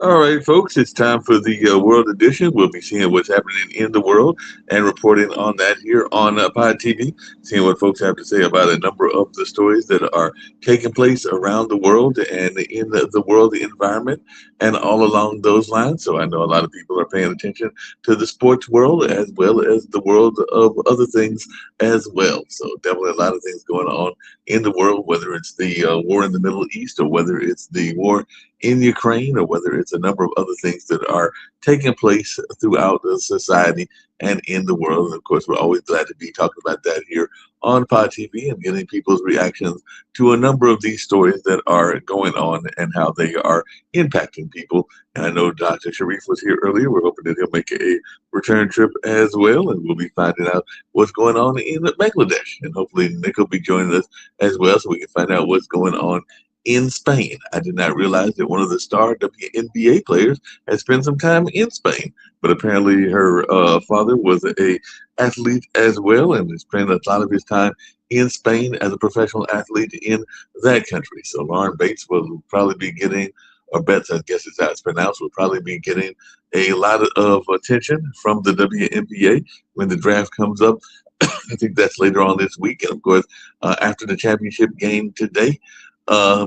All right, folks, it's time for the World Edition. We'll be seeing what's happening in the world and reporting on that here on Pod TV, seeing what folks have to say about a number of the stories that are taking place around the world and in the world environment and all along those lines. So I know a lot of people are paying attention to the sports world as well as the world of other things as well. So definitely a lot of things going on in the world, whether it's the war in the Middle East or whether it's the war in Ukraine or whether it's a number of other things that are taking place throughout the society and in the world. And of course, we're always glad to be talking about that here on Pod TV and getting people's reactions to a number of these stories that are going on and how they are impacting people. And I know Dr. Sharif was here earlier. We're hoping that he'll make a return trip as well, and we'll be finding out what's going on in Bangladesh. And hopefully, Nick will be joining us as well so we can find out what's going on in Spain. I did not realize that one of the star WNBA players had spent some time in Spain, but apparently her father was a athlete as well, and spent a lot of his time in Spain as a professional athlete in that country. So Lauren Bates will probably be getting, or Betts, I guess is how it's pronounced, will probably be getting a lot of attention from the WNBA when the draft comes up. I think that's later on this week, and of course, after the championship game today,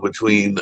between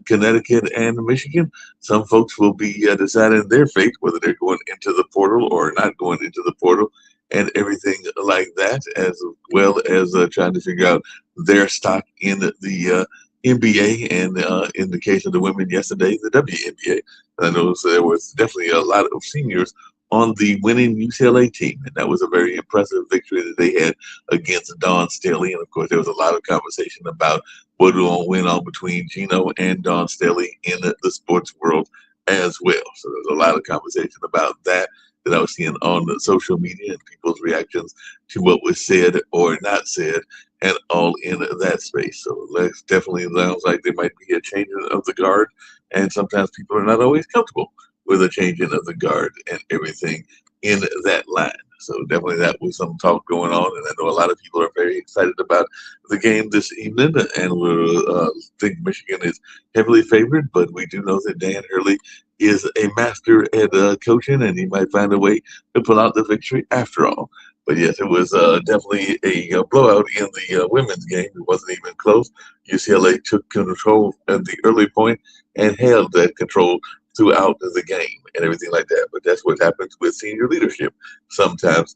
Connecticut and Michigan. Some folks will be deciding their fate, whether they're going into the portal or not going into the portal, and everything like that, as well as trying to figure out their stock in the NBA and in the case of the women yesterday, the WNBA. I noticed there was definitely a lot of seniors on the winning UCLA team, and that was a very impressive victory that they had against Dawn Staley. And of course, there was a lot of conversation about what went on between Gino and Dawn Staley in the sports world as well. So there's a lot of conversation about that I was seeing on the social media and people's reactions to what was said or not said, and all in that space. So it definitely sounds like there might be a changing of the guard, and sometimes people are not always comfortable with a changing of the guard and everything in that line. So definitely that was some talk going on, and I know a lot of people are very excited about the game this evening, and we think Michigan is heavily favored, but we do know that Dan Hurley is a master at coaching, and he might find a way to pull out the victory after all. But yes, it was definitely a blowout in the women's game. It wasn't even close. UCLA took control at the early point and held that control throughout the game and everything like that. But that's what happens with senior leadership sometimes,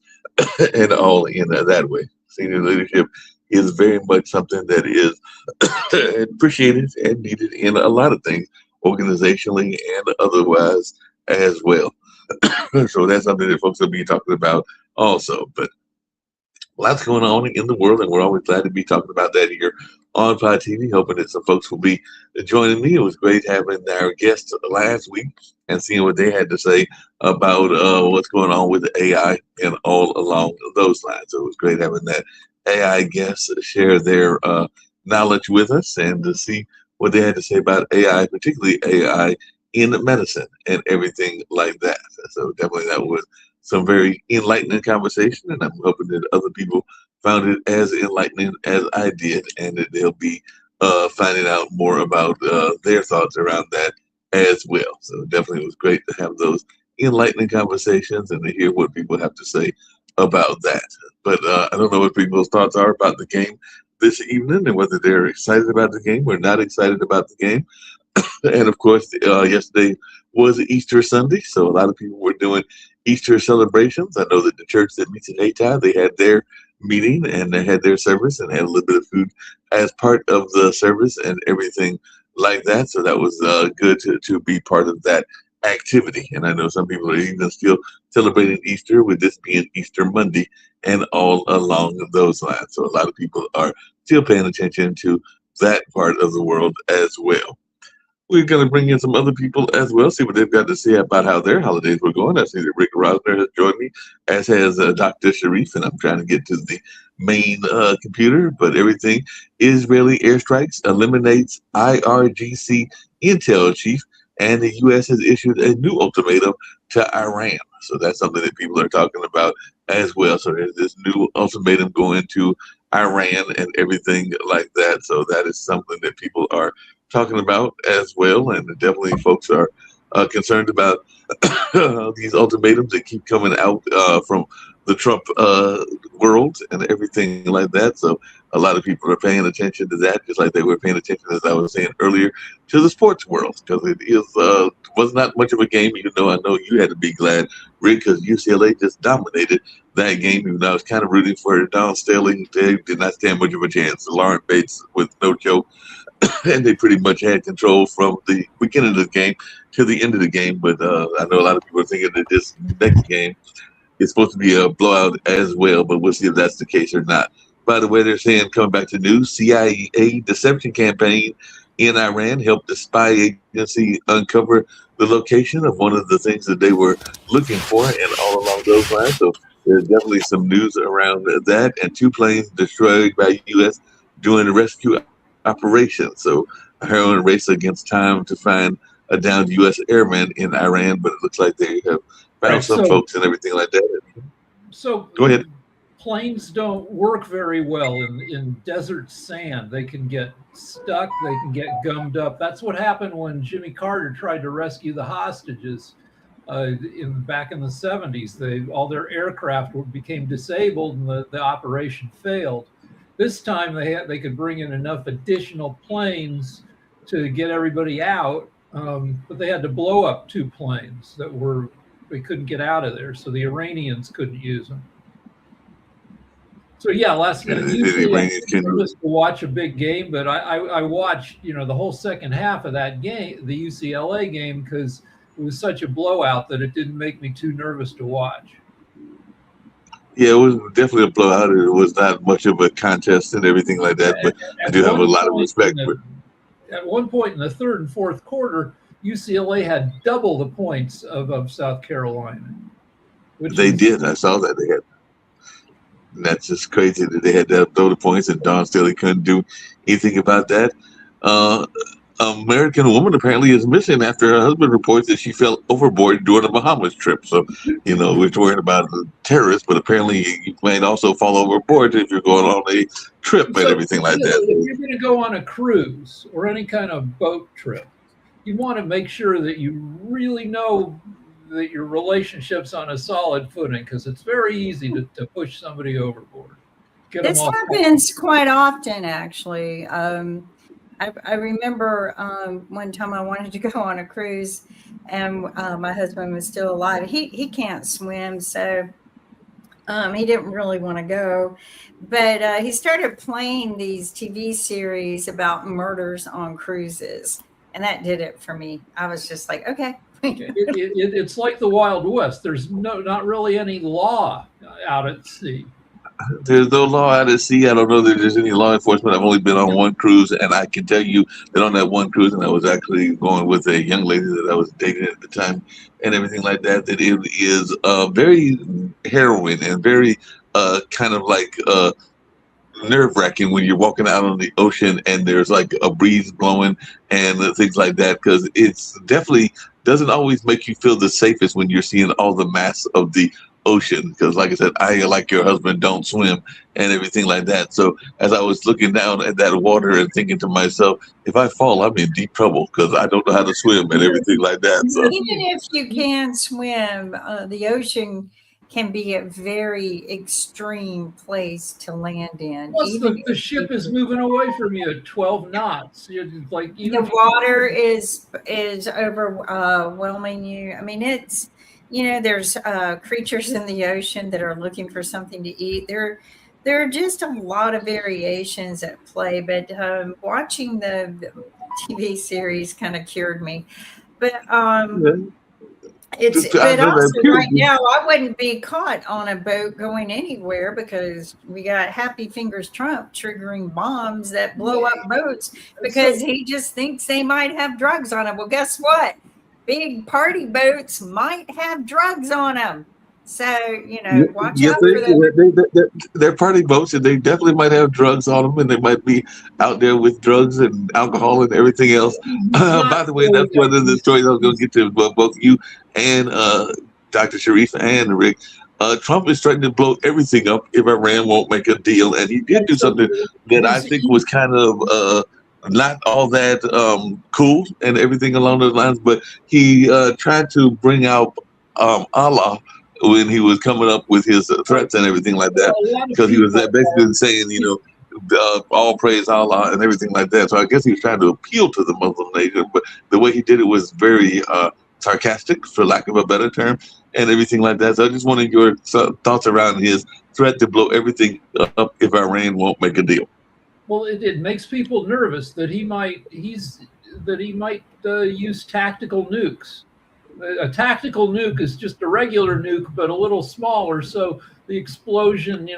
and all in that way. Senior leadership is very much something that is appreciated and needed in a lot of things, organizationally and otherwise as well. So that's something that folks will be talking about also. But lots going on in the world, and we're always glad to be talking about that here on Pod TV. Hoping that some folks will be joining me. It was great having our guests last week and seeing what they had to say about what's going on with AI and all along those lines. So it was great having that AI guests share their knowledge with us and to see what they had to say about AI, particularly AI in medicine and everything like that. So definitely that was some very enlightening conversation, and I'm hoping that other people found it as enlightening as I did, and that they'll be finding out more about their thoughts around that as well. So definitely, it was great to have those enlightening conversations and to hear what people have to say about that. But I don't know what people's thoughts are about the game this evening, and whether they're excited about the game or not excited about the game. And of course, yesterday was Easter Sunday, so a lot of people were doing Easter celebrations. I know that the church that meets in Hayti, they had their meeting and they had their service and had a little bit of food as part of the service and everything like that. So that was good to be part of that activity. And I know some people are even still celebrating Easter with this being Easter Monday and all along those lines. So a lot of people are still paying attention to that part of the world as well. We're going to bring in some other people as well, see what they've got to say about how their holidays were going. I see that Rick Rosner has joined me, as has Dr. Sharif, and I'm trying to get to the main computer, but everything Israeli airstrikes eliminates IRGC intel chief, and the U.S. has issued a new ultimatum to Iran. So that's something that people are talking about as well. So there's this new ultimatum going to Iran and everything like that. So that is something that people are talking about as well, and definitely folks are concerned about these ultimatums that keep coming out from the Trump world and everything like that. So a lot of people are paying attention to that, just like they were paying attention, as I was saying earlier, to the sports world, because it is was not much of a game. Even though I know you had to be glad, Rick, because UCLA just dominated that game. Even though I was kind of rooting for Don Staley, they did not stand much of a chance. Lauren Bates with no joke, and they pretty much had control from the beginning of the game to the end of the game. But I know a lot of people are thinking that this next game is supposed to be a blowout as well, but we'll see if that's the case or not. By the way, they're saying, coming back to news, CIA deception campaign in Iran helped the spy agency uncover the location of one of the things that they were looking for, and all along those lines. So there's definitely some news around that, and 2 planes destroyed by U.S. during a rescue operation. So a heroin race against time to find a downed U.S. airman in Iran, but it looks like they have found some folks and everything like that. So go ahead. Planes don't work very well in desert sand. They can get stuck. They can get gummed up. That's what happened when Jimmy Carter tried to rescue the hostages back in the 70s. All their aircraft became disabled, and the operation failed. This time they could bring in enough additional planes to get everybody out, but they had to blow up 2 planes they couldn't get out of there, so the Iranians couldn't use them. So yeah, last night usually I'm nervous to watch a big game, but I watched the whole second half of that game, the UCLA game, because it was such a blowout that it didn't make me too nervous to watch. Yeah, it was definitely a blowout. It was not much of a contest and everything like that, but I do have a lot of respect for it. At one point in the third and fourth quarter, UCLA had double the points of South Carolina. They did. I saw that they had. And that's just crazy that they had to throw the points, and Don Staley couldn't do anything about that. American woman apparently is missing after her husband reports that she fell overboard during a Bahamas trip. So, we're worried about terrorists, but apparently you might also fall overboard if you're going on a trip and everything like that. If you're going to go on a cruise or any kind of boat trip, you want to make sure that you really know that your relationship's on a solid footing, because it's very easy to push somebody overboard. This happens quite often, actually. I remember one time I wanted to go on a cruise, and my husband was still alive. He can't swim, so he didn't really want to go. But he started playing these TV series about murders on cruises, and that did it for me. I was just like, okay. It's like the Wild West. There's not really any law out at sea. There's no law out at sea. I don't know that there's any law enforcement. I've only been on one cruise, and I can tell you that on that one cruise, and I was actually going with a young lady that I was dating at the time and everything like that, that it is very harrowing and very kind of like nerve-wracking when you're walking out on the ocean and there's like a breeze blowing and things like that, because it's definitely doesn't always make you feel the safest when you're seeing all the mass of the ocean, because like I said, I, like your husband, don't swim and everything like that. So as I was looking down at that water and thinking to myself, if I fall, I'm in deep trouble because I don't know how to swim and everything like that. So even if you can swim, the ocean can be a very extreme place to land in. Plus, the ship is moving away from you at 12 knots. Like the water is overwhelming you. I mean, it's there's creatures in the ocean that are looking for something to eat. There are just a lot of variations at play. But watching the TV series kind of cured me. But but also right now I wouldn't be caught on a boat going anywhere, because we got Happy Fingers Trump triggering bombs that blow up boats because he just thinks they might have drugs on them. Well, guess what? Big party boats might have drugs on them. So, watch out for them. They're party boats, and they definitely might have drugs on them, and they might be out there with drugs and alcohol and everything else. By the way, that's one of the stories I was going to get to, both you and Dr. Sharif and Rick. Trump is threatening to blow everything up if Iran won't make a deal, and he did do something that I think was kind of not all that cool and everything along those lines, but he tried to bring out Allah when he was coming up with his threats and everything like that, because he was basically saying, all praise Allah and everything like that. So I guess he was trying to appeal to the Muslim nation, but the way he did it was very sarcastic, for lack of a better term, and everything like that. So I just wanted your thoughts around his threat to blow everything up if Iran won't make a deal. Well, it makes people nervous that he might use tactical nukes. A tactical nuke is just a regular nuke, but a little smaller. So the explosion,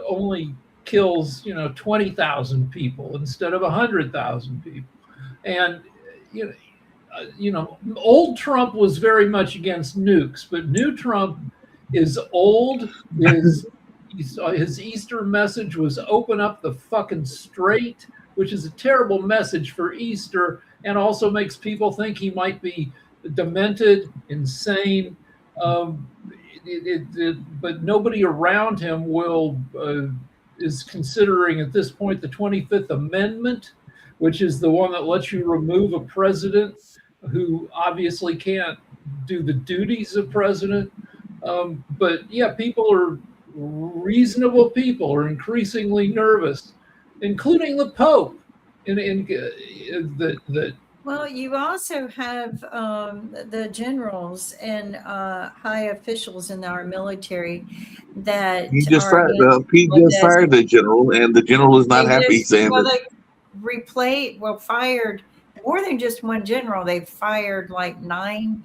only kills 20,000 people instead of 100,000 people. And old Trump was very much against nukes, but new Trump is old. His Easter message was open up the fucking strait, which is a terrible message for Easter, and also makes people think he might be demented, insane. But nobody around him is considering at this point the 25th Amendment, which is the one that lets you remove a president who obviously can't do the duties of president. But yeah, reasonable people are increasingly nervous, including the Pope. Well, you also have the generals and high officials in our military that He just fired the general, and the general is not happy, saying that. They fired more than just one general. They fired like 9.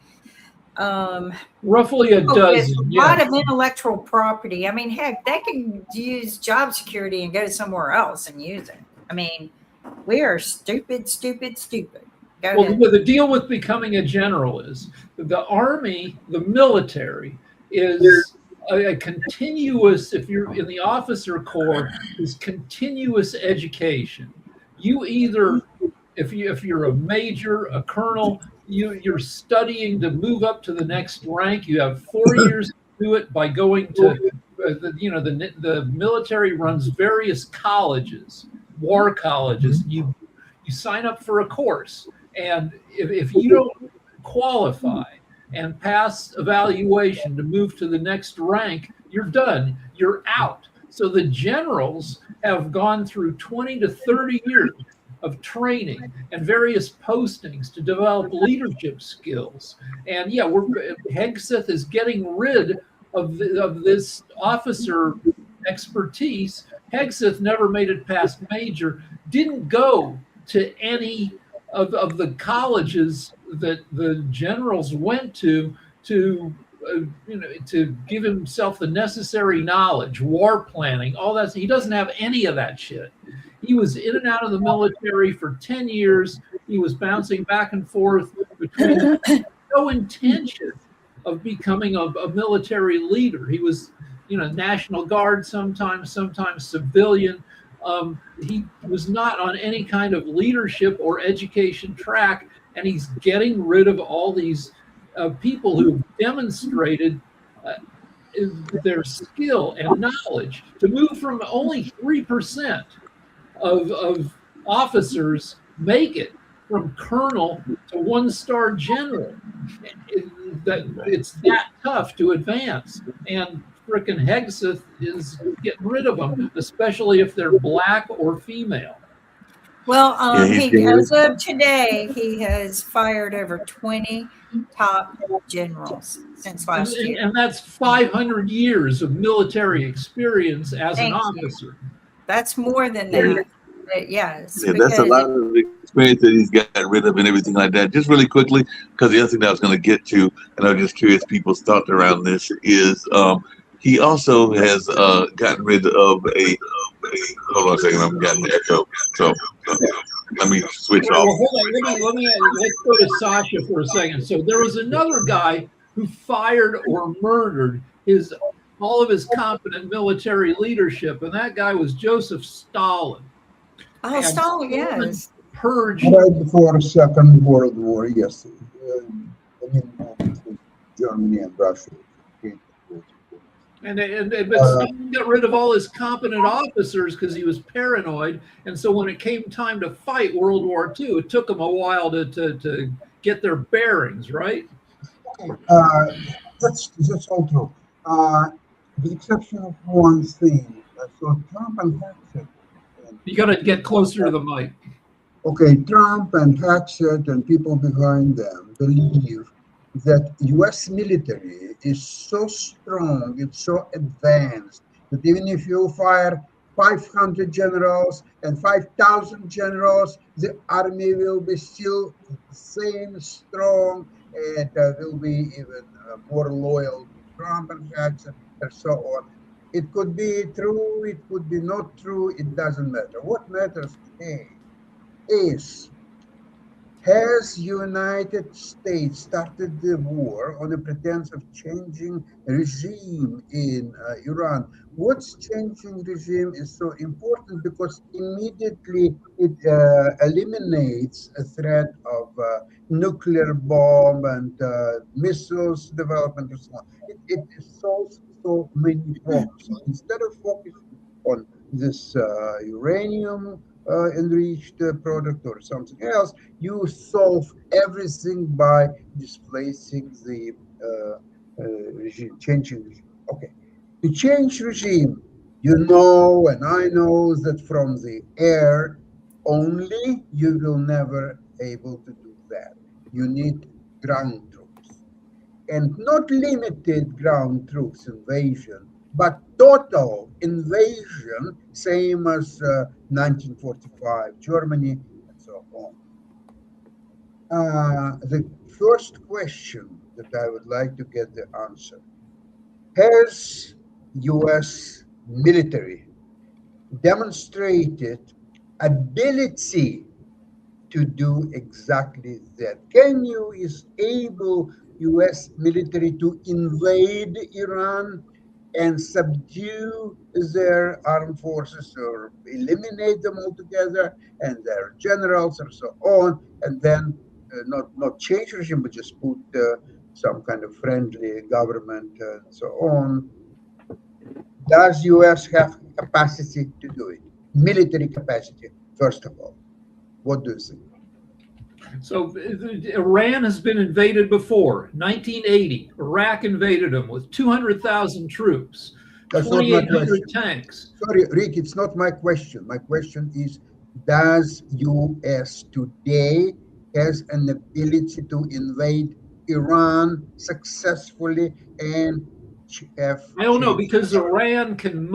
Roughly a dozen. A lot of intellectual property. I mean, heck, they can use job security and go somewhere else and use it. I mean, we are stupid. The deal with becoming a general is the Army, the military, is a continuous, if you're in the officer corps, is continuous education. You either, if you're a major, a colonel, you're studying to move up to the next rank. You have 4 years to do it by going to, the military runs various colleges, war colleges. You sign up for a course. And if you don't qualify and pass evaluation to move to the next rank, you're done. You're out. So the generals have gone through 20 to 30 years of training and various postings to develop leadership skills. And yeah, Hegseth is getting rid of this officer expertise. Hegseth never made it past major, didn't go to any of the colleges that the generals went to give himself the necessary knowledge, war planning, all that. He doesn't have any of that shit. He was in and out of the military for 10 years. He was bouncing back and forth between no intention of becoming a military leader. He was, National Guard sometimes civilian. He was not on any kind of leadership or education track, and he's getting rid of all these people who demonstrated their skill and knowledge. To move from only 3% of officers make it from colonel to 1-star general, it's that tough to advance. And frickin' Hegseth is getting rid of them, especially if they're black or female. Well, as of today, he has fired over 20 top generals since last year. And that's 500 years of military experience as an officer. That's more than that. Yes. Yeah, that's a lot of experience that he's got rid of and everything like that. Just really quickly, because the other thing that I was going to get to, and I'm just curious people's thoughts around this, is he also has gotten rid of hold on a second, I'm getting the echo. So let me switch off. Well, hold on, let's go to Sasha for a second. So there was another guy who fired or murdered all of his competent military leadership, and that guy was Joseph Stalin. Oh, and Stalin, yes. Purged right before the Second World War, yes. Germany and Russia. But Stalin got rid of all his competent officers because he was paranoid. And so when it came time to fight World War II, it took them a while to get their bearings, right? Okay, that's all true. The exception of one thing. So Trump and Hackett. You got to get closer to the mic. Okay, Trump and Hackett and people behind them believe that U.S. military is so strong, it's so advanced, that even if you fire 500 generals and 5,000 generals, the army will be still the same strong, and will be even more loyal to Trump and Hackett and so on. It could be true, it could be not true, it doesn't matter. What matters today is, has United States started the war on the pretense of changing regime in Iran? What's changing regime is so important because immediately it eliminates a threat of nuclear bomb and missiles development and so on. It solves so many problems. So instead of focusing on this uranium enriched product or something else, you solve everything by displacing the regime, changing regime. Okay, to change regime, you know, and I know that from the air only, you will never able to do that. You need ground troops, and not limited ground troops invasion, but total invasion, same as 1945 Germany and so on. The first question that I would like to get the answer: has U.S. military demonstrated ability to do exactly that? Is able U.S. military to invade Iran and subdue their armed forces or eliminate them altogether and their generals and so on, and then not change regime, but just put some kind of friendly government and so on? Does U.S. have capacity to do it? Military capacity, first of all. What do you think? So Iran has been invaded before. 1980, Iraq invaded them with 200,000 troops, 2,800 tanks. Sorry, Rick, it's not my question. My question is, does U.S. today has an ability to invade Iran successfully and I don't know, because Iran can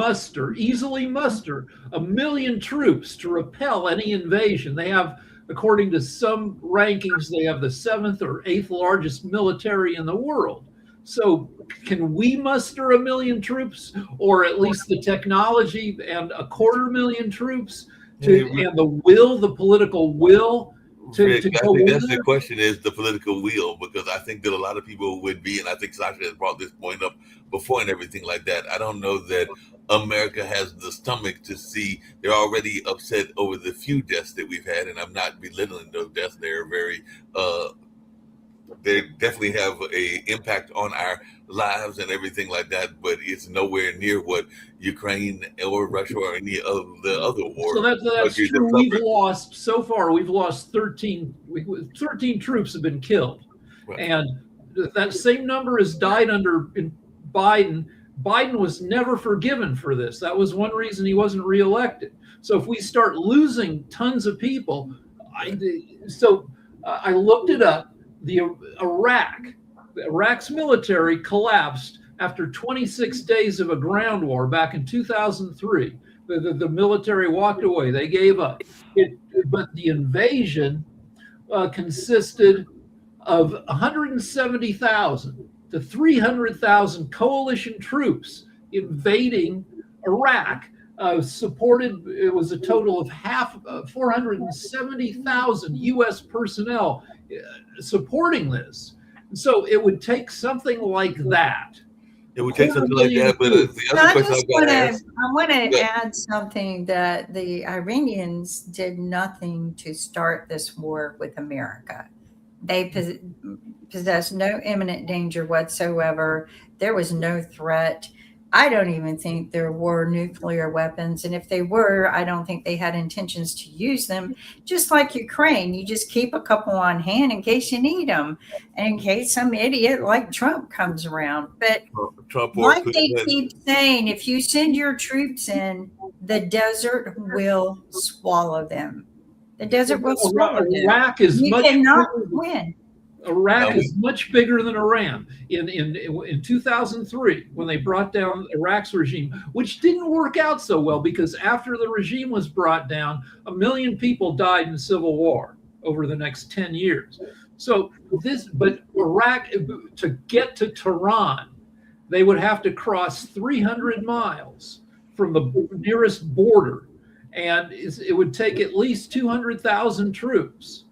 easily muster 1 million troops to repel any invasion. They have, according to some rankings, they have the 7th or 8th largest military in the world. So can we muster 1 million troops, or at least the technology and 250,000 troops and the political will Rick, I think that's the question, is the political will, because I think that a lot of people would be, and I think Sasha has brought this point up before and everything like that. I don't know that America has the stomach to see. They're already upset over the few deaths that we've had, and I'm not belittling those deaths. They're very they definitely have a impact on our lives and everything like that, but it's nowhere near what Ukraine or Russia or any of the other wars. So that's true. We've lost 13 troops have been killed. Right. And that same number has died under Biden. Biden was never forgiven for this. That was one reason he wasn't reelected. So if we start losing tons of people, I looked it up. Iraq's military collapsed after 26 days of a ground war back in 2003. The military walked away. They gave up. But the invasion consisted of 170,000 to 300,000 coalition troops invading Iraq. It was a total of 470,000 U.S. personnel supporting this. So it would take something like that. It would take something like that, but the other question I want to add something, that the Iranians did nothing to start this war with America. They possessed no imminent danger whatsoever. There was no threat. I don't even think there were nuclear weapons. And if they were, I don't think they had intentions to use them. Just like Ukraine, you just keep a couple on hand in case you need them and in case some idiot like Trump comes around. But Trump or like they keep saying, if you send your troops in, the desert will swallow them. The desert will swallow them. Iraq is You much cannot bigger- win. Iraq is much bigger than Iran. In 2003, when they brought down Iraq's regime, which didn't work out so well because after the regime was brought down, 1 million people died in civil war over the next 10 years. So but Iraq, to get to Tehran, they would have to cross 300 miles from the nearest border, and it would take at least 200,000 troops.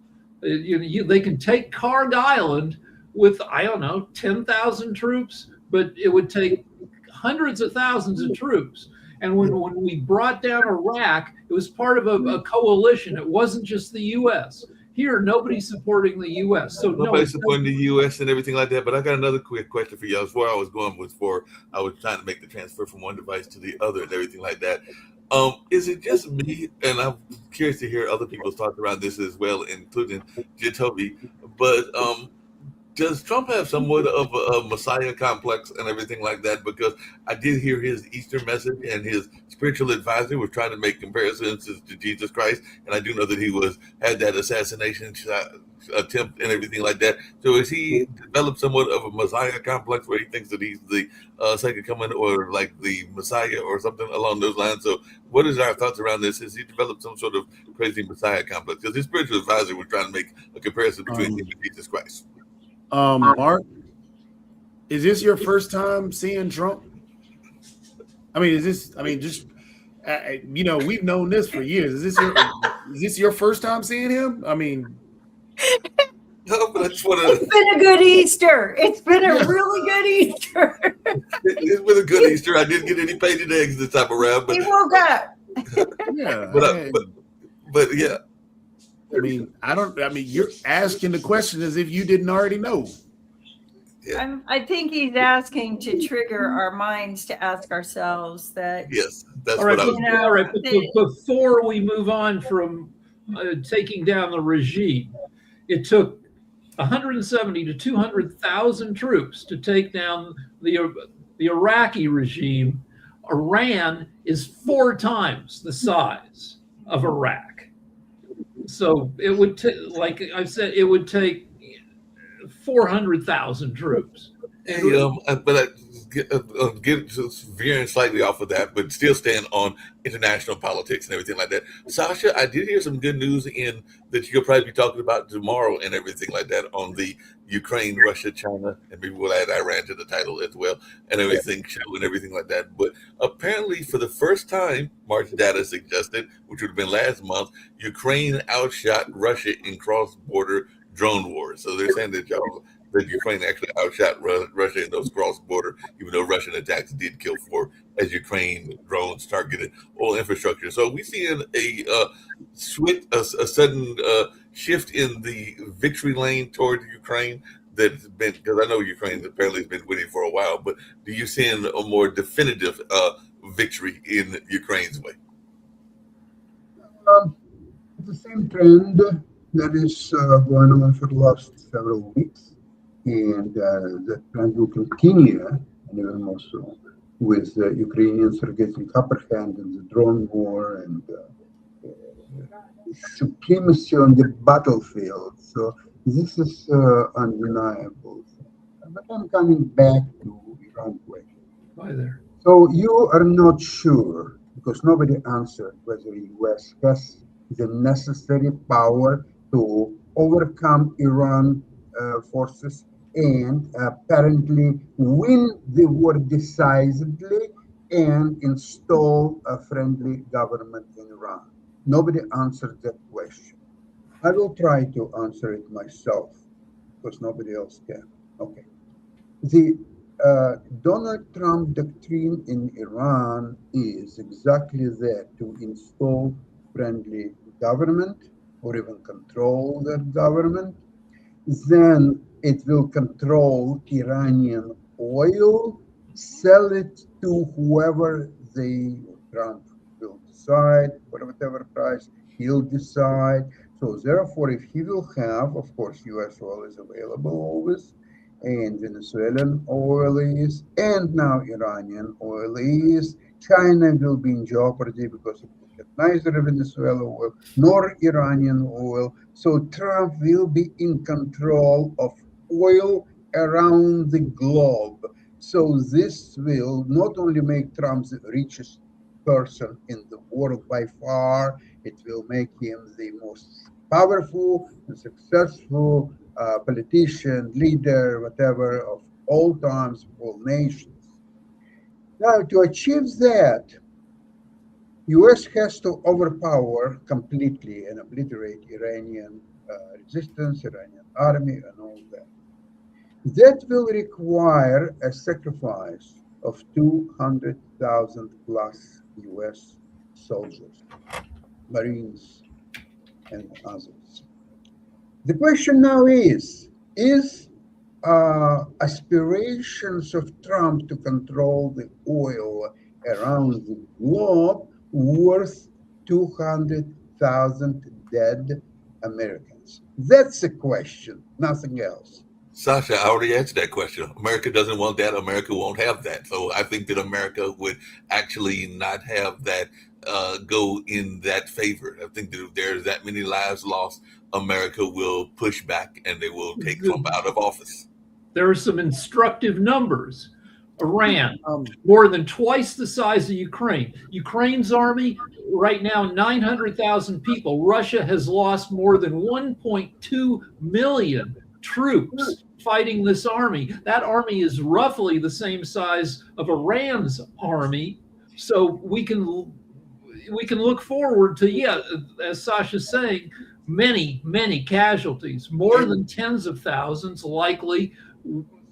They can take Karg Island with, I don't know, 10,000 troops, but it would take hundreds of thousands of troops. And when we brought down Iraq, it was part of a coalition. It wasn't just the U.S. Here, nobody's supporting the U.S. So nobody's supporting the U.S. and everything like that. But I got another quick question for you. That's where I was going I was trying to make the transfer from one device to the other and everything like that. Is it just me? And I'm curious to hear other people's thoughts around this as well, including Jitobi. But does Trump have somewhat of a messiah complex and everything like that? Because I did hear his Easter message, and his spiritual advisor was trying to make comparisons to Jesus Christ. And I do know that he had that assassination attempt and everything like that. So has he developed somewhat of a messiah complex where he thinks that he's the second coming or like the messiah or something along those lines? So what is our thoughts around this? Has he developed some sort of crazy messiah complex? Because his spiritual advisor was trying to make a comparison between him and Jesus Christ. Mark, is this your first time seeing Trump? I mean, we've known this for years. Is this your first time seeing him? I mean, no, but I just want It's been a good Easter. It's been a really good Easter. It's been a good Easter. I didn't get any painted eggs this time around, but He woke up. yeah, but yeah. I mean, you're asking the question as if you didn't already know. Yeah. I think he's asking to trigger our minds to ask ourselves that. Yes, that's all right, what I was you know, all right. But before we move on from taking down the regime, it took 170 to 200,000 troops to take down the Iraqi regime. Iran is 4 times the size of Iraq. So it would like I said, it would take 400,000 troops. Hey, but I get veering slightly off of that, but still stand on international politics and everything like that. Sasha, I did hear some good news that you'll probably be talking about tomorrow and everything like that on the Ukraine, Russia, China, and maybe we'll add Iran to the title as well and everything show and everything like that. But apparently for the first time, March data suggested, which would have been last month, Ukraine outshot Russia in cross-border drone wars. So they're saying that Ukraine actually outshot Russia in those cross-border, even though Russian attacks did kill 4 as Ukraine drones targeted oil infrastructure. So we're seeing a sudden shift in the victory lane toward Ukraine that's been, because I know Ukraine apparently has been winning for a while, but do you see a more definitive victory in Ukraine's way? The same trend that is going on for the last several weeks. And that trend will continue, and even more so, with the Ukrainians are getting upper hand in the drone war and supremacy on the battlefield. So this is undeniable. But I'm coming back to Iran question. Hi there. So you are not sure, because nobody answered, whether the U.S. has the necessary power to overcome Iran forces and apparently win the war decisively and install a friendly government in Iran. Nobody answered that question. I will try to answer it myself because nobody else can. Okay. The Donald Trump doctrine in Iran is exactly that, to install friendly government or even control that government. Then it will control Iranian oil, sell it to whoever Trump will decide, for whatever price he'll decide. So therefore, if he will have, of course, U.S. oil is available always, and Venezuelan oil is, and now Iranian oil is, China will be in jeopardy because it will get neither Venezuelan oil nor Iranian oil. So Trump will be in control of oil around the globe. So this will not only make Trump the richest person in the world by far, it will make him the most powerful and successful politician, leader, whatever, of all times, of all nations. Now, to achieve that, U.S. has to overpower completely and obliterate Iranian resistance, Iranian army, and all that. That will require a sacrifice of 200,000 plus U.S. soldiers, Marines, and others. The question now is aspirations of Trump to control the oil around the globe worth 200,000 dead Americans? That's the question, nothing else. Sasha, I already answered that question. America doesn't want that. America won't have that. So I think that America would actually not have that go in that favor. I think that if there's that many lives lost, America will push back and they will take Trump out of office. There are some instructive numbers. Iran, more than twice the size of Ukraine. Ukraine's army, right now, 900,000 people. Russia has lost more than 1.2 million troops fighting this army. That army is roughly the same size of Iran's army. So we can look forward to, as Sasha's saying, many casualties, more than tens of thousands, likely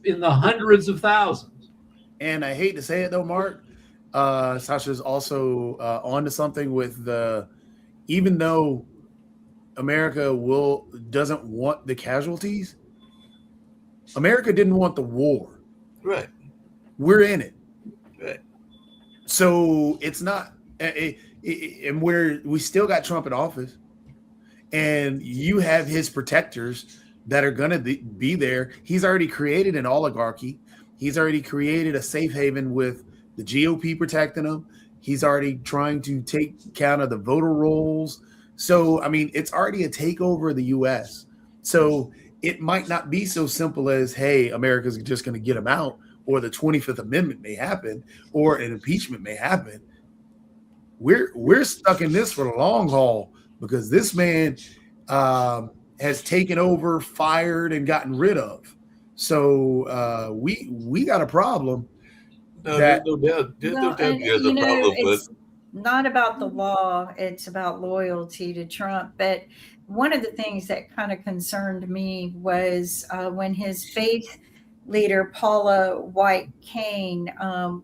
in the hundreds of thousands. And I hate to say it though, Mark, Sasha's also onto something with even though America doesn't want the casualties, America didn't want the war. Right. We're in it. Right. So it's not, and we still got Trump in office, and you have his protectors that are going to be there. He's already created an oligarchy. He's already created a safe haven with the GOP protecting him. He's already trying to take count of the voter rolls. So, I mean, it's already a takeover of the U.S. So it might not be so simple as, hey, America's just going to get him out, or the 25th Amendment may happen, or an impeachment may happen. We're stuck in this for the long haul because this man has taken over, fired, and gotten rid of. So we got a problem. No, there's no doubt. There's no doubt there's a problem. It's not about the law. It's about loyalty to Trump. But one of the things that kind of concerned me was when his faith leader, Paula White Cain,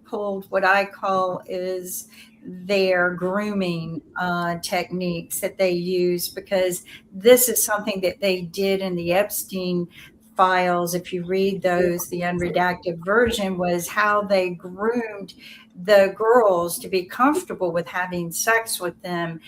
pulled what I call is their grooming techniques that they use, because this is something that they did in the Epstein files. If you read those, the unredacted version was how they groomed the girls to be comfortable with having sex with them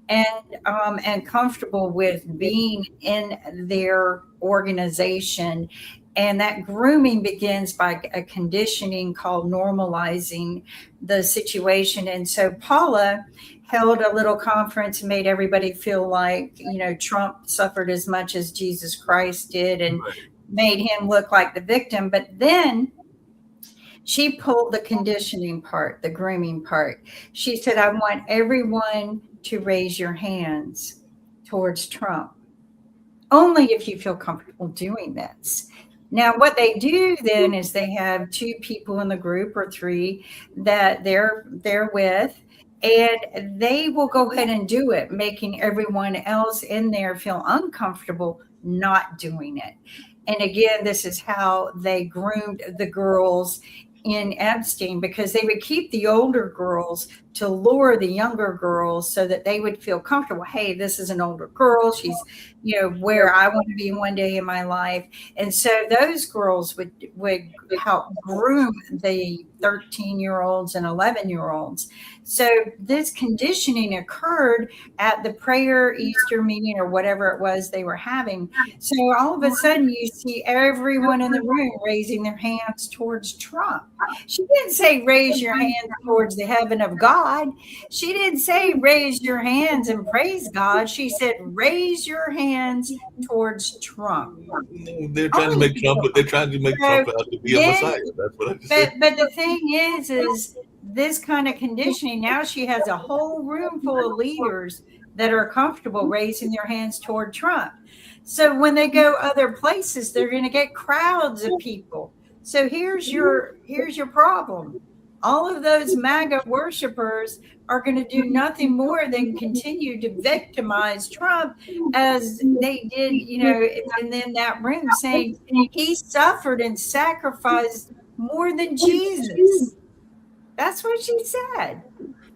and comfortable with being in their organization. And that grooming begins by a conditioning called normalizing the situation. And so Paula held a little conference and made everybody feel like, Trump suffered as much as Jesus Christ did, and made him look like the victim. But then she pulled the conditioning part, the grooming part. She said, I want everyone to raise your hands towards Trump, only if you feel comfortable doing this. Now, what they do then is they have two people in the group or three that they're with, and they will go ahead and do it, making everyone else in there feel uncomfortable not doing it. And again, this is how they groomed the girls in Epstein, because they would keep the older girls to lure the younger girls so that they would feel comfortable. Hey, this is an older girl. She's, where I want to be one day in my life. And so those girls would help groom the 13-year-olds and 11-year-olds. So this conditioning occurred at the prayer Easter meeting or whatever it was they were having. So all of a sudden you see everyone in the room raising their hands towards Trump. She didn't say raise your hands towards the heaven of God. She didn't say raise your hands and praise God. She said raise your hands towards Trump. They're trying to make Trump, but they're trying to make Trump out to be a messiah. That's what I just said. But the thing is this kind of conditioning, now she has a whole room full of leaders that are comfortable raising their hands toward Trump. So when they go other places, they're going to get crowds of people. So here's your problem. All of those MAGA worshipers are going to do nothing more than continue to victimize Trump as they did, and in that room saying he suffered and sacrificed more than Jesus. That's what she said.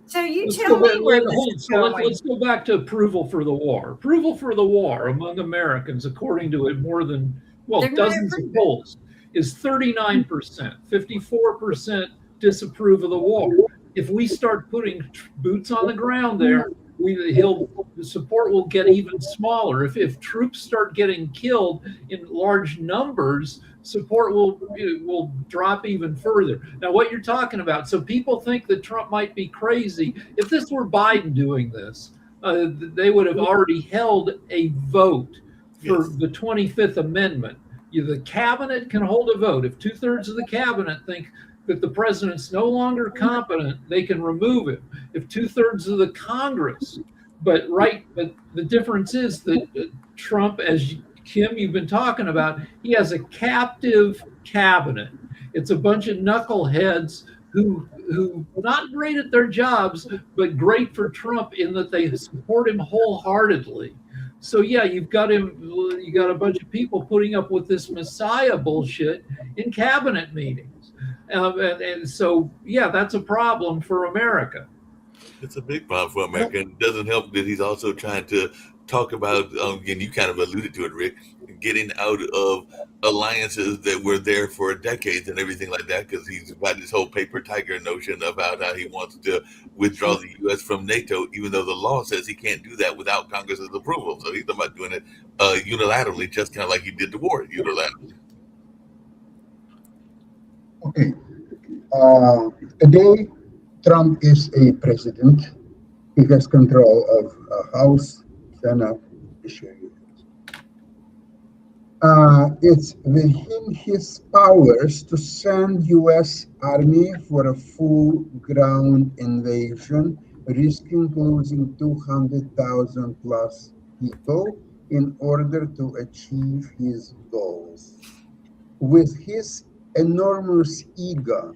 So let's go back to approval for the war. Approval for the war among Americans, according to more than dozens of polls, is 39%. 54% disapprove of the war. If we start putting boots on the ground there, the support will get even smaller. If troops start getting killed in large numbers, support will drop even further. Now, what you're talking about, so people think that Trump might be crazy. If this were Biden doing this, they would have already held a vote for the 25th Amendment. The cabinet can hold a vote. If 2/3 of the cabinet think that the president's no longer competent, they can remove him. If 2/3 of the Congress, but the difference is that Trump, as Kim, you've been talking about, he has a captive cabinet. It's a bunch of knuckleheads who not great at their jobs, but great for Trump in that they support him wholeheartedly. So yeah, you got a bunch of people putting up with this Messiah bullshit in cabinet meetings. And so, yeah, that's a problem for America. It's a big problem for America. And it doesn't help that he's also trying to talk about, and you kind of alluded to it, Rick, getting out of alliances that were there for decades and everything like that, because he's got this whole paper tiger notion about how he wants to withdraw the U.S. from NATO, even though the law says he can't do that without Congress's approval. So he's talking about doing it unilaterally, just kind of like he did the war unilaterally. Okay. Today, Trump is a president. He has control of House, Senate, it's within his powers to send U.S. Army for a full ground invasion, risking losing 200,000 plus people in order to achieve his goals. With his enormous ego,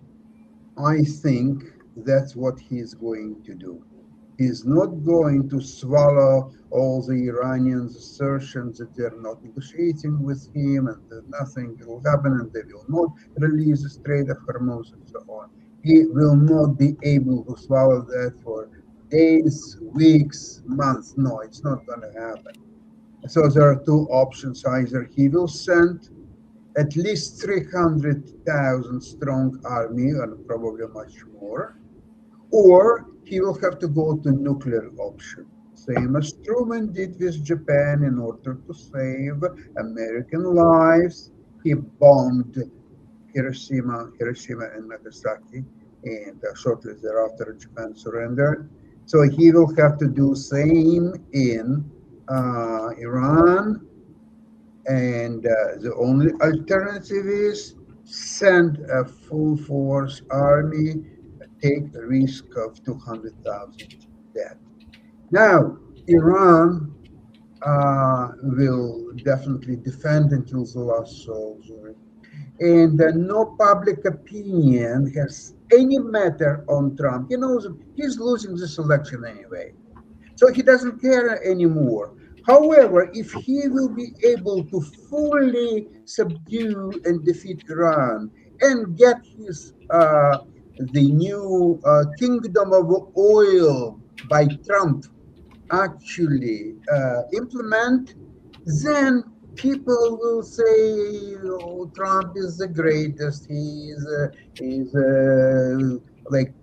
I think that's what he's going to do. He's not going to swallow all the Iranians' assertions that they're not negotiating with him and that nothing will happen and they will not release the Strait of Hormuz and so on. He will not be able to swallow that for days, weeks, months. No, it's not going to happen. So there are two options. Either he will send at least 300,000 strong army and probably much more, or he will have to go to nuclear option, same as Truman did with Japan in order to save American lives. He bombed Hiroshima and Nagasaki, and shortly thereafter Japan surrendered. So he will have to do same in Iran, and the only alternative is send a full force army, take the risk of 200,000 dead. Now, Iran will definitely defend until the last soldier. And no public opinion has any matter on Trump. He knows he's losing this election anyway. So he doesn't care anymore. However, if he will be able to fully subdue and defeat Iran and get his the new kingdom of oil by Trump actually implement, then people will say, "Oh, Trump is the greatest. He's like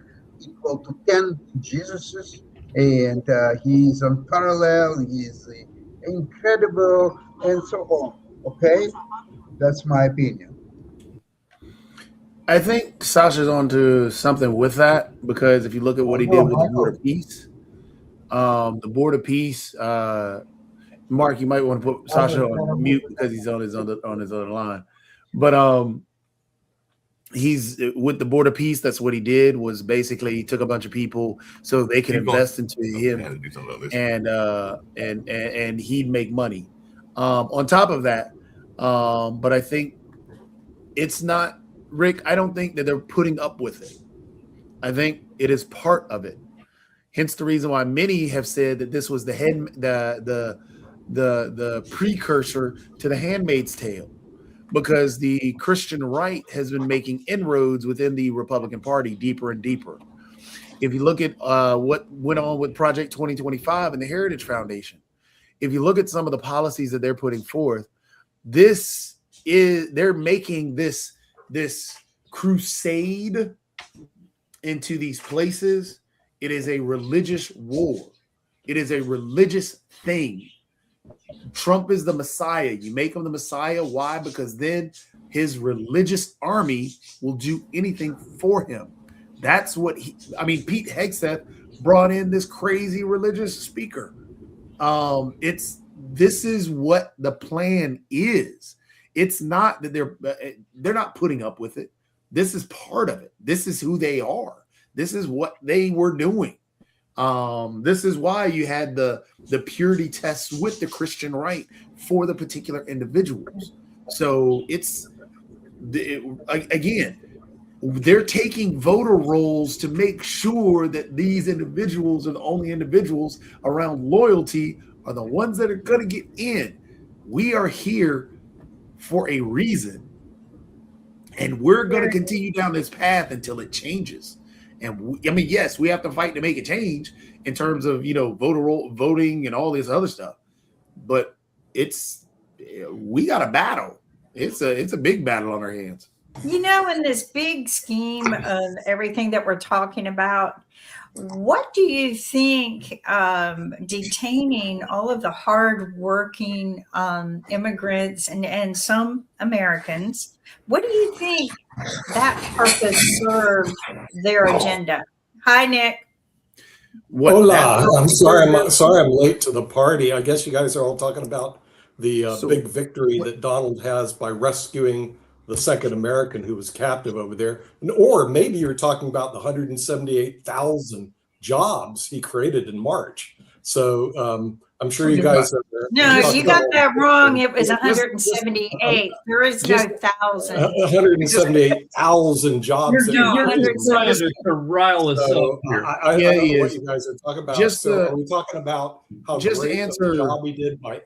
equal to 10 Jesuses, and he's unparalleled. He's incredible, and so on." Okay, that's my opinion. I think Sasha's onto something with that, because if you look at what he did with the Board of Peace, Mark, you might want to put Sasha on mute because he's on his other line. But he's with the Board of Peace. That's what he did, was basically he took a bunch of people so they could invest into him, and he'd make money. On top of that, but I think it's not, Rick, I don't think that they're putting up with it. I think it is part of it. Hence the reason why many have said that this was the precursor to The Handmaid's Tale, because the Christian right has been making inroads within the Republican Party deeper and deeper. If you look at what went on with Project 2025 and the Heritage Foundation, if you look at some of the policies that they're putting forth, they're making this crusade into these places. It is a religious war. It is a religious thing. Trump is the Messiah. You make him the Messiah. Why? Because then his religious army will do anything for him. That's what Pete Hegseth brought in this crazy religious speaker. This is what the plan is. It's not that they're not putting up with it. This is part of it. This is who they are. This is what they were doing. This is why you had the purity tests with the Christian right for the particular individuals. So again, they're taking voter rolls to make sure that these individuals are the only individuals around loyalty are the ones that are going to get in. We are here for a reason, and we're going to continue down this path until it changes. And yes, we have to fight to make a change in terms of, voting and all this other stuff. But we got a battle. It's a big battle on our hands. In this big scheme of everything that we're talking about, what do you think detaining all of the hardworking immigrants and some Americans, what do you think that purpose served their agenda? Hi, Nick. Hola. I'm sorry I'm late to the party. I guess you guys are all talking about the big victory that Donald has by rescuing the second American who was captive over there. Or maybe you're talking about the 178,000 jobs he created in March. So I'm sure you guys are. No, you got that wrong. It was 178. There is no thousand. 178,000 jobs. You're trying to rile us up here. I don't know what you guys are talking about. Are we talking about how great of a job we did by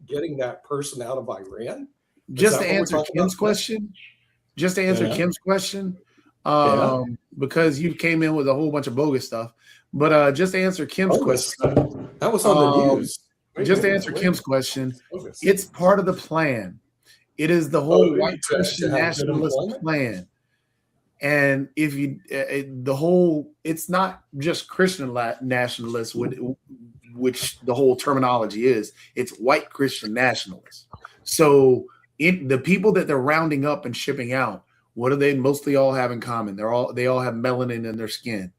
getting that person out of Iran? Just to answer Kim's question, because you came in with a whole bunch of bogus stuff, but just to answer Kim's question, that was on the news. Just to answer Kim's question, it's part of the plan. It is the whole white Christian nationalist plan. And if it's not just Christian nationalists, which the whole terminology is, it's white Christian nationalists. So the people that they're rounding up and shipping out, what do they mostly all have in common? They all have melanin in their skin.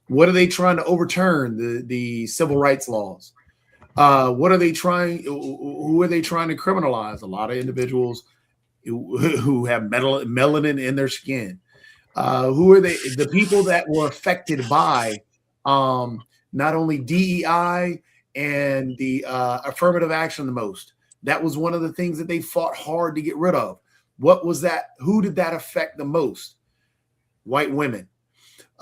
What are they trying to overturn? The civil rights laws. What are they trying? Who are they trying to criminalize? A lot of individuals who have melanin in their skin. Who are they? The people that were affected by not only DEI and the affirmative action the most. That was one of the things that they fought hard to get rid of. What was that? Who did that affect the most? White women.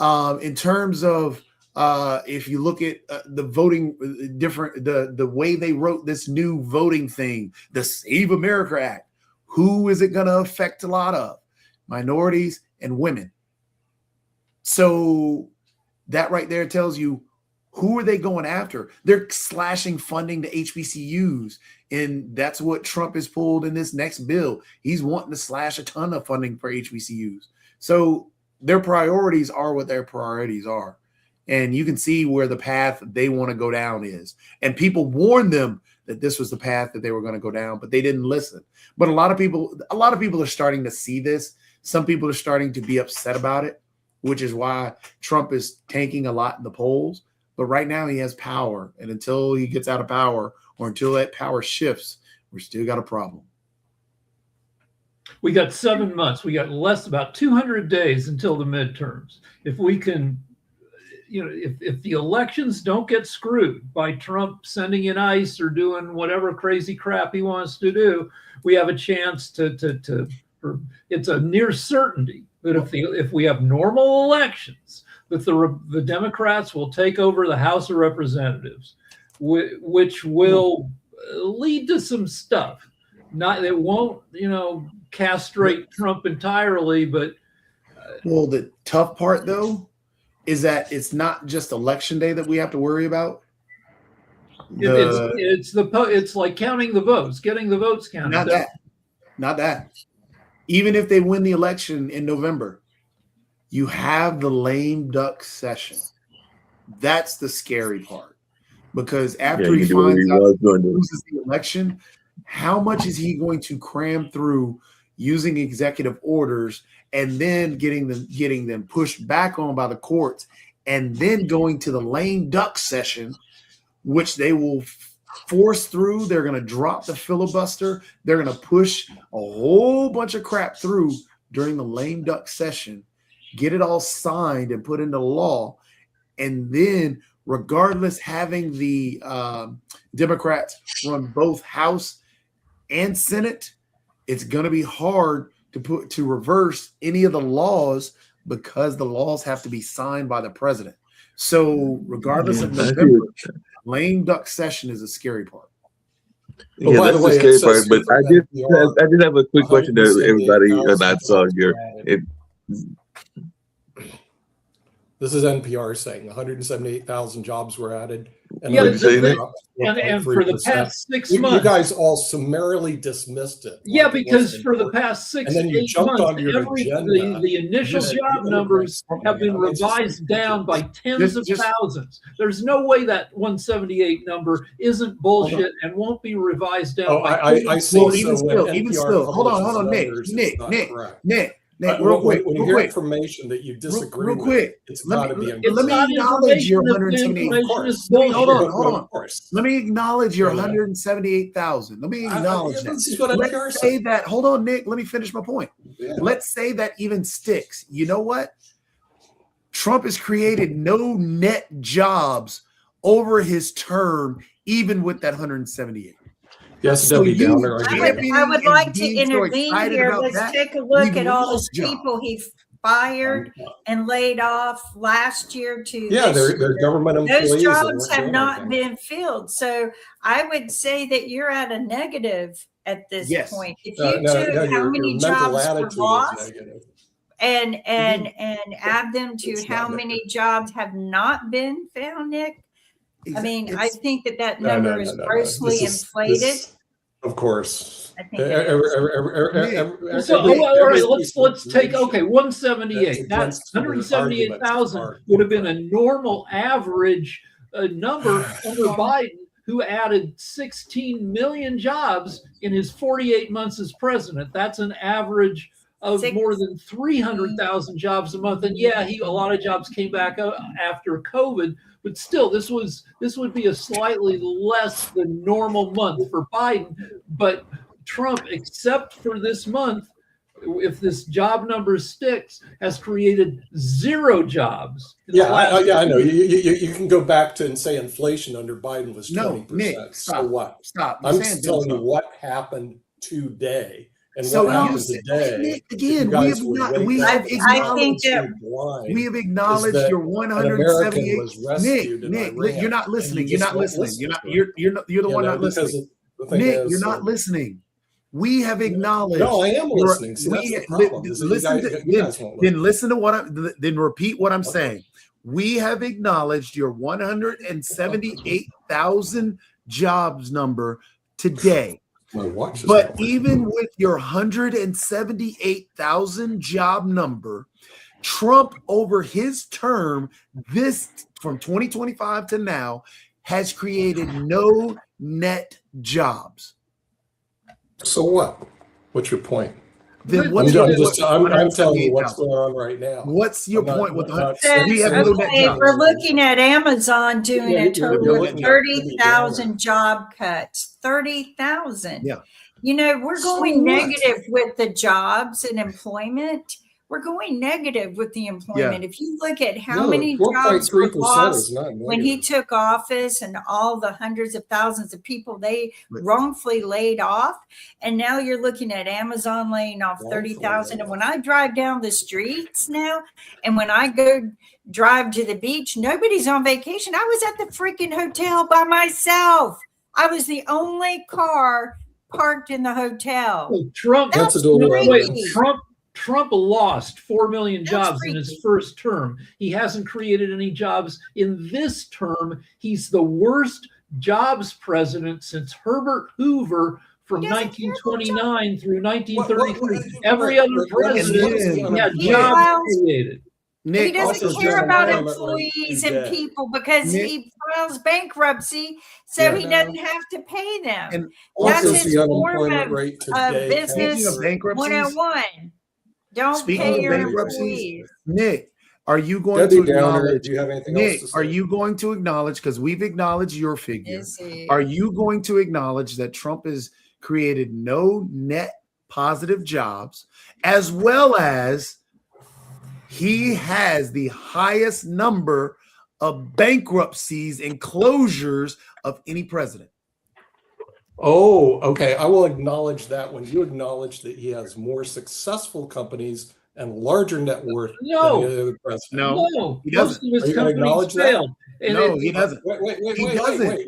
In terms of if you look at the voting, the way they wrote this new voting thing, the Save America Act, who is it going to affect a lot of? Minorities and women. So that right there tells you who are they going after? They're slashing funding to HBCUs, and that's what Trump has pulled in this next bill. He's wanting to slash a ton of funding for HBCUs. So their priorities are what their priorities are. And you can see where the path they want to go down is. And people warned them that this was the path that they were going to go down, but they didn't listen. But a lot of people are starting to see this. Some people are starting to be upset about it, which is why Trump is tanking a lot in the polls. But right now he has power. And until he gets out of power, or until that power shifts, we still got a problem. We got 7 months. We got about 200 days until the midterms. If we can, if the elections don't get screwed by Trump sending in ICE or doing whatever crazy crap he wants to do, we have a chance it's a near certainty that if we have normal elections, that the Democrats will take over the House of Representatives, which will lead to some stuff. It won't, castrate Trump entirely, but well, the tough part though is that it's not just election day that we have to worry about. It's like counting the votes, getting the votes counted. Not that. Even if they win the election in November, you have the lame duck session. That's the scary part, because after he finds out he loses the election, how much is he going to cram through using executive orders and then getting them pushed back on by the courts, and then going to the lame duck session, which they will force through. They're going to drop the filibuster. They're going to push a whole bunch of crap through during the lame duck session, get it all signed and put into law. And then, regardless, having the Democrats run both House and Senate, it's going to be hard to reverse any of the laws, because the laws have to be signed by the president. So regardless of November, lame duck session is a scary part. Yeah, that's the scary part. But I did have a quick question to everybody, and I saw here. This is NPR saying 178,000 jobs were added. And, and for the past 6 months, you guys all summarily dismissed it. Yeah, because for the past 6 to 8 months, the initial job numbers have been revised down by tens of thousands. There's no way that 178 number isn't bullshit and won't be revised down. I see. Even still, hold on, Nick. Real quick, when you hear information that you disagree with, it's got to be let me acknowledge your 178,000. Hold on. Let me acknowledge your 178,000. Let me acknowledge that. Let's say that. Hold on, Nick. Let me finish my point. Yeah. Let's say that even sticks. You know what? Trump has created no net jobs over his term, even with that 178. Yes, so I would like to intervene here. Let's take a look at all the people he fired and laid off last year to they're government employees. Those jobs have not been filled. So I would say that you're at a negative at this point. If you took how many jobs were lost and add them to how many jobs have not been found, Nick. I mean, I think that number is grossly inflated. Of course. All right, let's take 178. That's 178,000 would have been a normal average number under Biden, who added 16 million jobs in his 48 months as president. That's an average of more than 300,000 jobs a month. And a lot of jobs came back after COVID, but still, this would be a slightly less than normal month for Biden. But Trump, except for this month, if this job number sticks, has created 0 jobs. I know. You can go back to and say inflation under Biden was 20%. Nick, so what? Stop. I'm just telling you what happened today. And so what happened today? Again, we have acknowledged your 178. Nick, you're not listening. You're the one not listening. Nick, you're not listening. We have acknowledged. No, I am listening. See, that's the problem. Then listen to what then repeat what I'm saying. We have acknowledged your 178,000 jobs number today. But even with your 178,000 job number, Trump over his term, this from 2025 to now, has created no net jobs. So what? What's your point? Then I'm telling you what's going on right now. What's your point with Okay, if we're looking at Amazon doing a total of 30,000 job cuts, 30,000. Yeah. You know, we're going negative with the jobs and employment. We're going negative with the employment. If you look at how many jobs were lost when he took office and all the hundreds of thousands of people they wrongfully laid off, and now you're looking at Amazon laying off 30,000. And when I drive down the streets now, and when I go drive to the beach, nobody's on vacation. I was at the freaking hotel by myself. I was the only car parked in the hotel. Well, Trump lost 4 million jobs in his first term. He hasn't created any jobs in this term. He's the worst jobs president since Herbert Hoover from 1929 through 1933. Every other president had jobs created. He doesn't care about employees and people because he files bankruptcy, so he doesn't have to pay them. And that's his form of business 101. Don't pay your employees. Nick, are you going to acknowledge? Do you have anything else to say? Are you going to acknowledge, because we've acknowledged your figure, are you going to acknowledge that Trump has created no net positive jobs, as well as he has the highest number of bankruptcies and closures of any president? Oh, okay. I will acknowledge that when you acknowledge that he has more successful companies and larger net worth than the other president. No, he doesn't. Are you going to acknowledge that? No, he doesn't.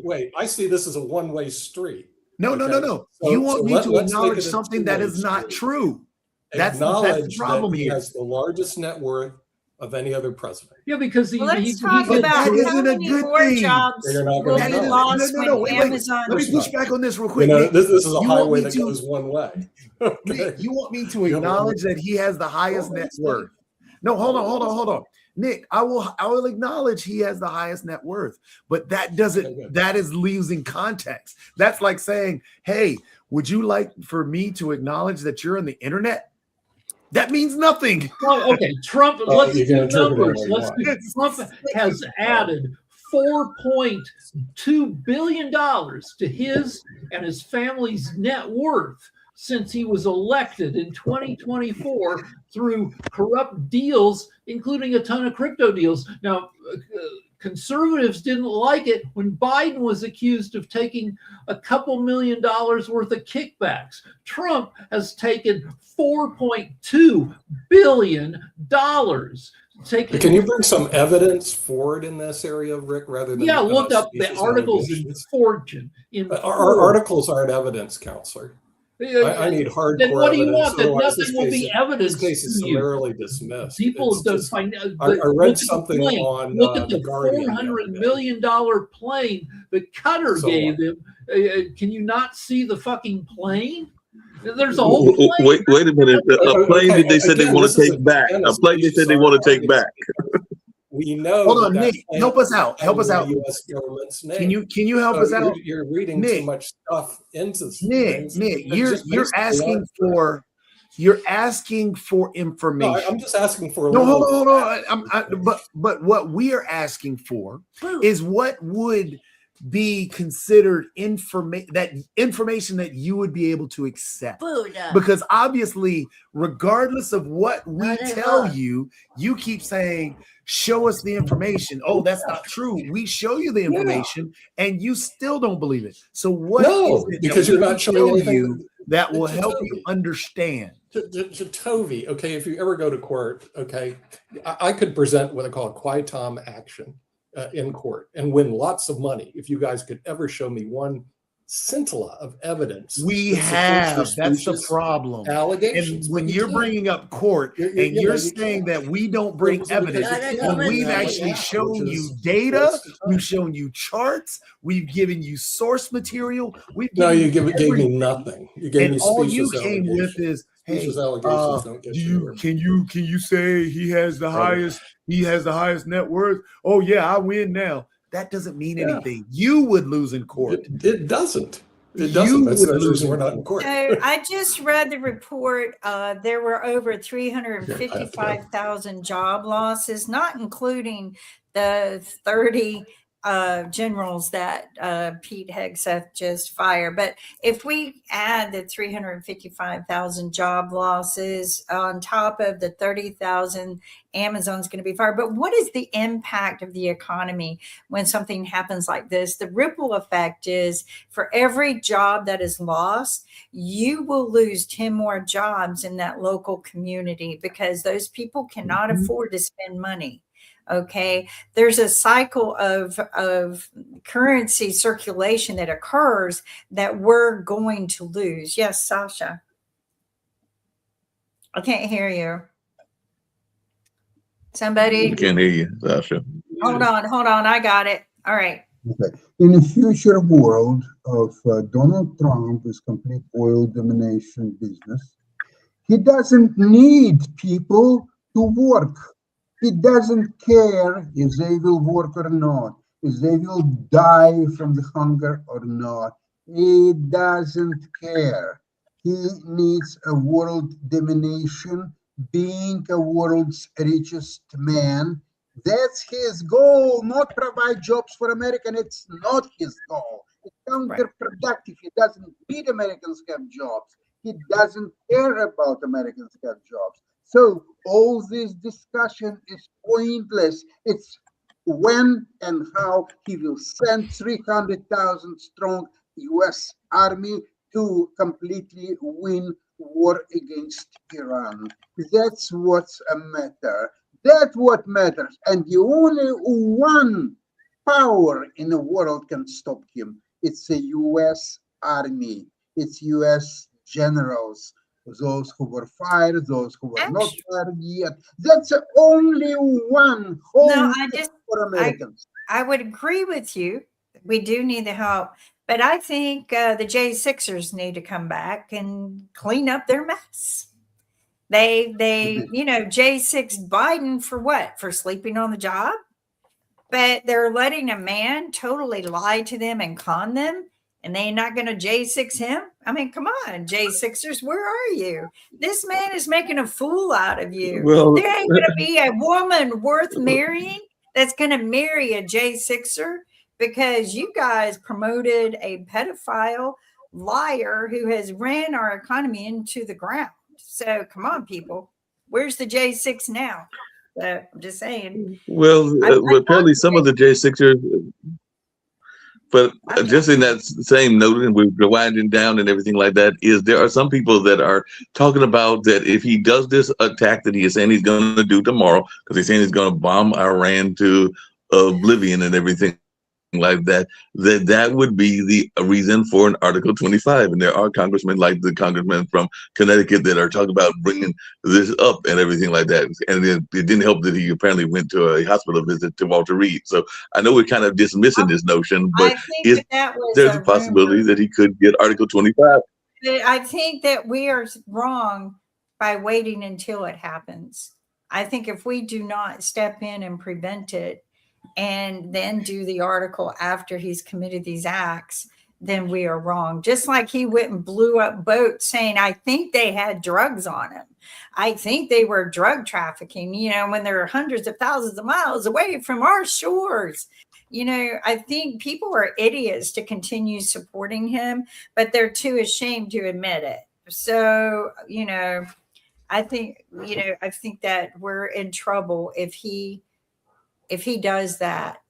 Wait. I see this as a one-way street. No. So, you want me to acknowledge something that is not true. That's the problem that he here. has the largest net worth of any other president. Yeah, because let's talk about how many more jobs will be lost when Amazon. Let me push back on this real quick. This is a highway that goes one way. Okay. You want me to acknowledge that he has the highest net worth? No, hold on. Nick, I will acknowledge he has the highest net worth, but that is losing context. That's like saying, hey, would you like for me to acknowledge that you're on the internet? That means nothing. Well, okay, Trump. Let's do numbers. Trump has added $4.2 billion to his and his family's net worth since he was elected in 2024 through corrupt deals, including a ton of crypto deals. Now, conservatives didn't like it when Biden was accused of taking a couple $1 million worth of kickbacks. Trump has taken $4.2 billion. Can you bring some evidence forward in this area, Rick, rather than look up the articles in Fortune. Our articles aren't evidence, counselor. I need hardcore then what do you evidence. want? That nothing will be evidence. This case is summarily dismissed. People don't find out. I read something on look at the Guardian. $400 million plane that Qatar gave him. Can you not see the fucking plane? There's a whole plane. Wait a minute. A plane that they said they want to take back. A plane they said they want to take back. We know. Hold on, Nick. Help us out. U.S. government's name. Can you help us out? You're reading too much stuff into this. Nick, you're asking for information. No, I'm just asking for. Hold on. But what we are asking for is what would be considered information that you would be able to accept. Because obviously, regardless of what we tell you, you keep saying, show us the information. Oh, that's not true. We show you the information and you still don't believe it. So what is it because you're not showing anything that will help you understand? Tovi, okay, if you ever go to court, okay, I could present what I call a quietom action in court and win lots of money if you guys could ever show me one scintilla of evidence. We that supports have. your That's the specious problem. allegations. And when but you you're can't. bringing up court You and you're know, you saying can't. that we don't bring So because evidence, you when can't, we've then actually yeah, shown which you is data, waste of time. we've shown you charts, we've given you source material, we've No, given you you gave me everything. nothing. You gave And me all you specious came with allegations. is, hey, Specious allegations don't get you anywhere. can you say he has the Brother. highest net worth? Oh yeah, I win now. That doesn't mean Yeah. anything. You would lose in court. It doesn't. It You doesn't. That's would the lose reason we're in not in court. So I just read the report. There were over 355,000 job losses, not including the 30 generals that Pete Hegseth just fired. But if we add the 355,000 job losses on top of the 30,000 Amazon's going to be fired. But what is the impact of the economy when something happens like this? The ripple effect is for every job that is lost, you will lose 10 more jobs in that local community because those people cannot afford to spend money. Okay, there's a cycle of currency circulation that occurs that we're going to lose. Yes, Sasha. I can't hear you. Somebody? We can't hear you, Sasha. Hold on. I got it. All right. Okay. In a future world of Donald Trump's complete oil domination business, he doesn't need people to work. He doesn't care if they will work or not, if they will die from the hunger or not. He doesn't care. He needs a world domination, being a world's richest man. That's his goal, not provide jobs for Americans. It's not his goal. It's counterproductive. He doesn't need Americans to have jobs. He doesn't care about Americans to have jobs. So all this discussion is pointless. It's when and how he will send 300,000 strong U.S. army to completely win war against Iran. That's what's a matter. That's what matters. And the only one power in the world can stop him. It's the U.S. army. It's U.S. generals. Those who were fired, those who were not fired yet. That's the only one hope for Americans. I would agree with you. We do need the help. But I think the J6ers need to come back and clean up their mess. They J6 Biden for what? For sleeping on the job? But they're letting a man totally lie to them and con them. And they're not going to J6 him? I mean, come on, J6ers, where are you? This man is making a fool out of you. Well, there ain't going to be a woman worth marrying that's going to marry a J6er because you guys promoted a pedophile liar who has ran our economy into the ground. So come on, people. Where's the J6 now? I'm just saying. Well, apparently some of the J6ers... But just in that same note, and we're winding down and everything like that, is there are some people that are talking about that if he does this attack that he is saying he's going to do tomorrow, because he's saying he's going to bomb Iran to oblivion and everything like that, that would be the reason for an Article 25. And there are congressmen like the congressman from Connecticut that are talking about bringing this up and everything like that. And it didn't help that he apparently went to a hospital visit to Walter Reed. So I know we're kind of dismissing this notion, but there's a possibility that he could get Article 25. I think that we are wrong by waiting until it happens. I think if we do not step in and prevent it, and then do the article after he's committed these acts, then we are wrong. Just like he went and blew up boats saying, I think they had drugs on him. I think they were drug trafficking, when they're hundreds of thousands of miles away from our shores. I think people are idiots to continue supporting him, but they're too ashamed to admit it. So, I think that we're in trouble if he does that.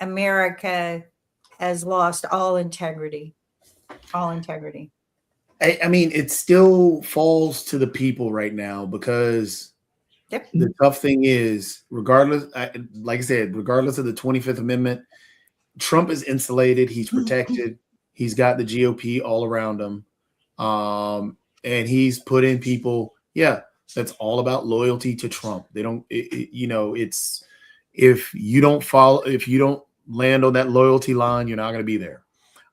America has lost all integrity. I mean, it still falls to the people right now because the tough thing is, regardless of the 25th Amendment, Trump is insulated. He's protected. He's got the GOP all around him. And he's put in people, that's all about loyalty to Trump. They don't, it's if you don't land on that loyalty line, you're not going to be there.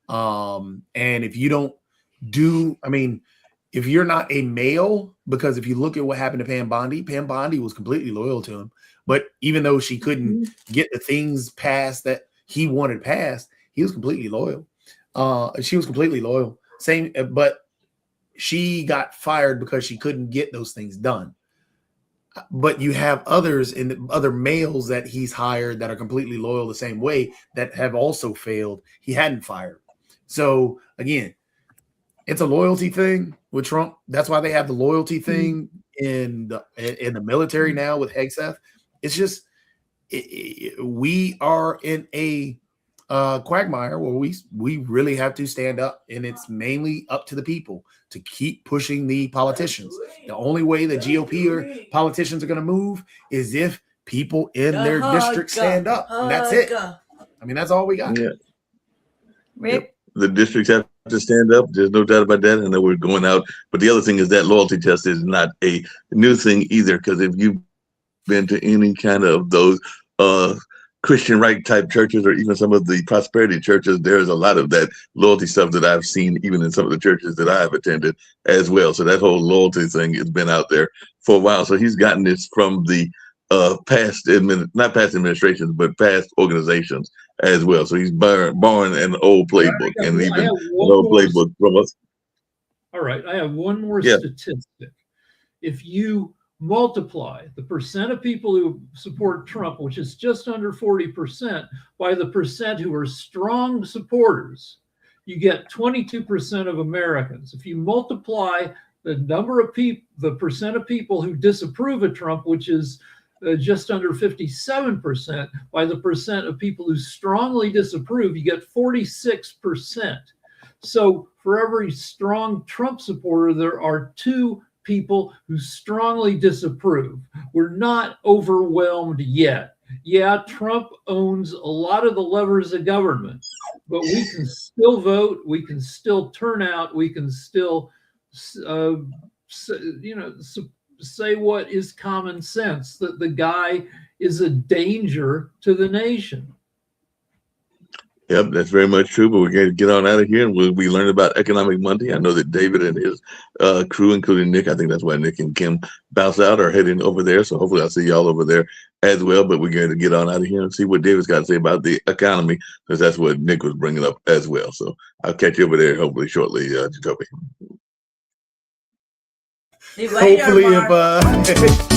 And if you don't if you're not a male, because if you look at what happened to Pam Bondi was completely loyal to him. But even though she couldn't get the things passed that he wanted passed, he was completely loyal. She was completely loyal. But she got fired because she couldn't get those things done. But you have others other males that he's hired that are completely loyal the same way that have also failed. He hadn't fired. So again, it's a loyalty thing with Trump. That's why they have the loyalty thing in the military now with Hegseth. It's just we are in a quagmire where we really have to stand up, and it's mainly up to the people to keep pushing the politicians. The only way the GOP or politicians are going to move is if people in their district stand up. And that's it. I mean, that's all we got. Yeah. Rick? The districts have to stand up. There's no doubt about that. I know we're going out. But the other thing is that loyalty test is not a new thing either, because if you've been to any kind of those Christian right type churches or even some of the prosperity churches, there's a lot of that loyalty stuff that I've seen even in some of the churches that I've attended as well. So that whole loyalty thing has been out there for a while. So he's gotten this from the not past administrations, but past organizations as well. So he's borrowing an old playbook and even an old playbook from us. All right, I have one more statistic. If you multiply the percent of people who support Trump, which is just under 40%, by the percent who are strong supporters, you get 22% of Americans. If you multiply the number of people, the percent of people who disapprove of Trump, which is just under 57%, by the percent of people who strongly disapprove, you get 46%. So for every strong Trump supporter, there are 2 people who strongly disapprove. We're not overwhelmed yet. Yeah, Trump owns a lot of the levers of government, but we can still vote, we can still turn out, we can still, say what is common sense, that the guy is a danger to the nation. Yep, that's very much true, but we're going to get on out of here, and we learn about Economic Monday. I know that David and his crew, including Nick, I think that's why Nick and Kim bounce out, are heading over there. So hopefully I'll see y'all over there as well, but we're going to get on out of here and see what David's got to say about the economy, because that's what Nick was bringing up as well. So I'll catch you over there hopefully shortly, Jacoby. Hopefully if